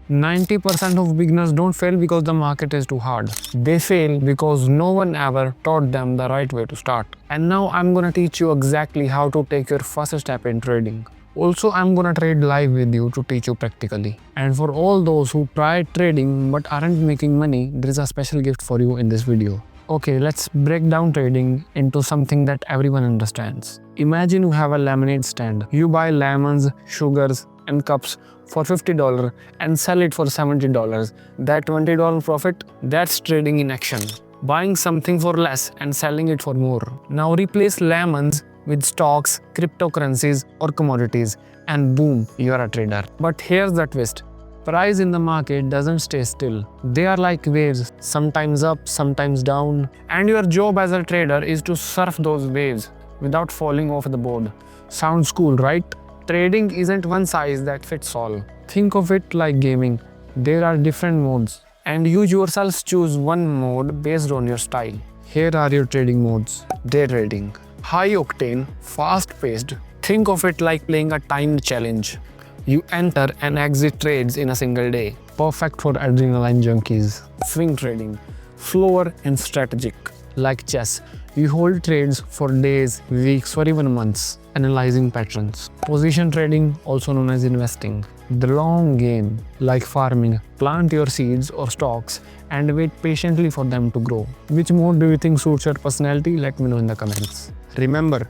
90% of beginners don't fail because the market is too hard. They fail because no one ever taught them the right way to start. And now I'm gonna teach you exactly how to take your first step in trading. Also, I'm gonna trade live with you to teach you practically. And for all those who tried trading but aren't making money, there is a special gift for you in this video. Okay, let's break down trading into something that everyone understands. Imagine you have a lemonade stand. You buy lemons, sugars, and cups for $50 and sell it for $70. That $20 profit, that's trading in action. Buying something for less and selling it for more. Now replace lemons with stocks, cryptocurrencies, or commodities, and boom, you are a trader. But here's the twist. Price in the market doesn't stay still. They are like waves, sometimes up, sometimes down. And your job as a trader is to surf those waves without falling off the board. Sounds cool, right? Trading isn't one size that fits all. Think of it like gaming. There are different modes, and you yourselves choose one mode based on your style. Here are your trading modes. Day trading. High octane, fast paced. Think of it like playing a timed challenge. You enter and exit trades in a single day. Perfect for adrenaline junkies. Swing trading. Slower and strategic. Like chess, you hold trades for days, weeks, or even months, analyzing patterns. Position trading, also known as investing. The long game, like farming. Plant your seeds or stocks and wait patiently for them to grow. Which mode do you think suits your personality? Let me know in the comments. Remember,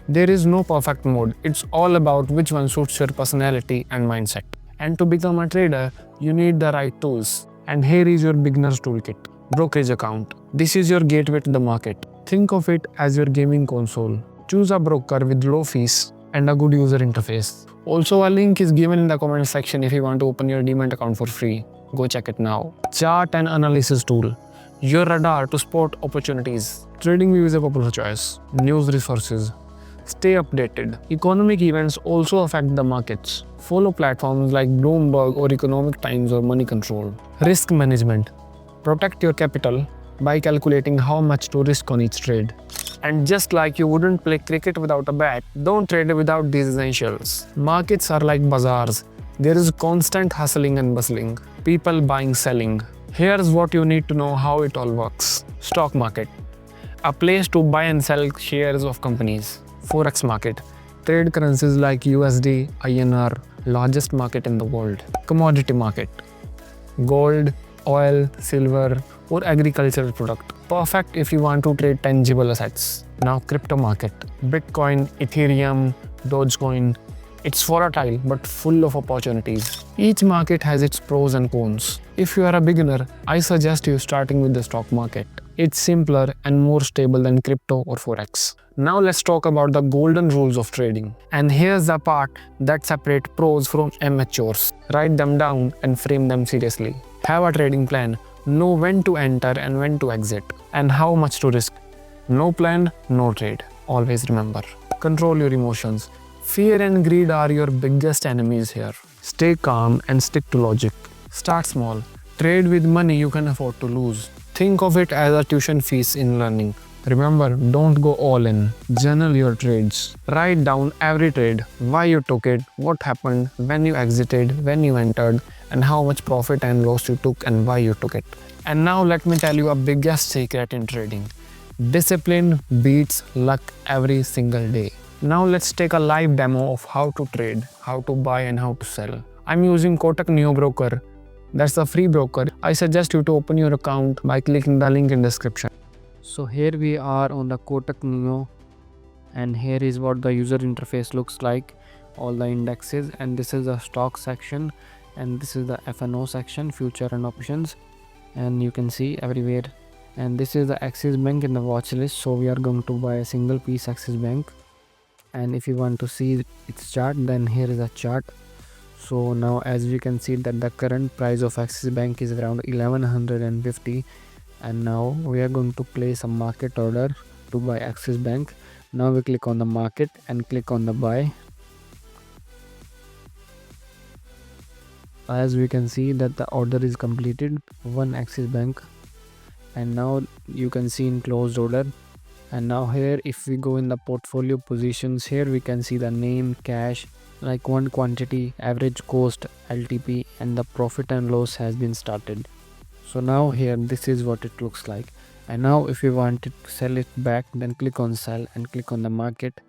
there is no perfect mode. It's all about which one suits your personality and mindset. And to become a trader, you need the right tools. And here is your beginner's toolkit. Brokerage account. This is your gateway to the market. Think of it as your gaming console. Choose a broker with low fees and a good user interface. Also, a link is given in the comment section if you want to open your Demat account for free. Go check it now. Chart and analysis tool. Your radar to spot opportunities. TradingView is a popular choice. News resources. Stay updated. Economic events also affect the markets. Follow platforms like Bloomberg or Economic Times or Money Control. Risk management. Protect your capital by calculating how much to risk on each trade. And just like you wouldn't play cricket without a bat, don't trade without these essentials. Markets are like bazaars. There is constant hustling and bustling. People buying, selling. Here's what you need to know how it all works. Stock market. A place to buy and sell shares of companies. Forex market. Trade currencies like USD, INR, largest market in the world. Commodity market. Gold, oil, silver, or agricultural product. Perfect if you want to trade tangible assets. Now crypto market. Bitcoin, Ethereum, Dogecoin. It's volatile but full of opportunities. Each market has its pros and cons. If you are a beginner, I suggest you starting with the stock market. It's simpler and more stable than crypto or forex. Now let's talk about the golden rules of trading. And here's the part that separates pros from amateurs. Write them down and frame them seriously. Have a trading plan. Know when to enter and when to exit. And how much to risk. No plan, no trade. Always remember. Control your emotions. Fear and greed are your biggest enemies here. Stay calm and stick to logic. Start small. Trade with money you can afford to lose. Think of it as a tuition fees in learning. Remember, don't go all in. Journal your trades. Write down every trade, why you took it, what happened, when you exited, when you entered, and how much profit and loss you took and why you took it. And now let me tell you a biggest secret in trading. Discipline beats luck every single day. Now let's take a live demo of how to trade, how to buy and how to sell. I'm using Kotak Neo Broker. That's a free broker. I suggest you to open your account by clicking the link in description. So here we are on the Kotak Neo, and here is what the user interface looks like. All the indexes, and this is the stock section, and this is the FNO section, future and options, and you can see everywhere. And this is the Axis Bank in the watch list, so we are going to buy a single piece Axis Bank. And if you want to see its chart, then here is a chart. So now as you can see that the current price of Axis Bank is around 1150, and now we are going to place a market order to buy Axis Bank. Now we click on the market and click on the buy. As we can see that the order is completed, one Axis Bank, and now you can see in closed order. And now here if we go in the portfolio positions, here we can see the name, cash, like one quantity, average cost, LTP, and the profit and loss has been started. So now here this is what it looks like. And now if you want to sell it back, then click on sell and click on the market,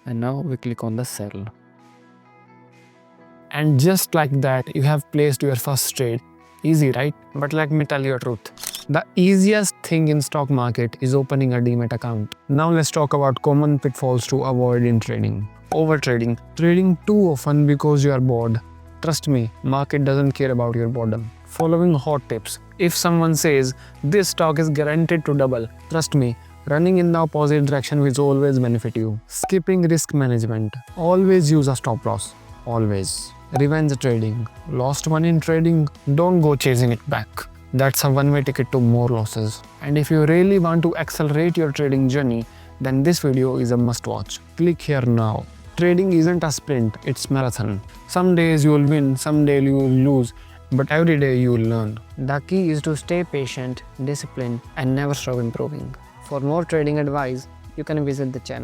and now we click on the sell. And just like that, you have placed your first trade. Easy, right? But let me tell you a truth. The easiest thing in stock market is opening a demat account. Now let's talk about common pitfalls to avoid in trading. Overtrading. Trading too often because you are bored. Trust me, market doesn't care about your boredom. Following hot tips. If someone says this stock is guaranteed to double, trust me, running in the opposite direction will always benefit you. Skipping risk management. Always use a stop loss. Always. Revenge trading. Lost money in trading, don't go chasing it back. That's a one-way ticket to more losses. And if you really want to accelerate your trading journey, then this video is a must-watch. Click here now. Trading isn't a sprint, it's marathon. Some days you will win, some days you will lose, but every day you will learn. The key is to stay patient, disciplined, and never stop improving. For more trading advice, you can visit the channel.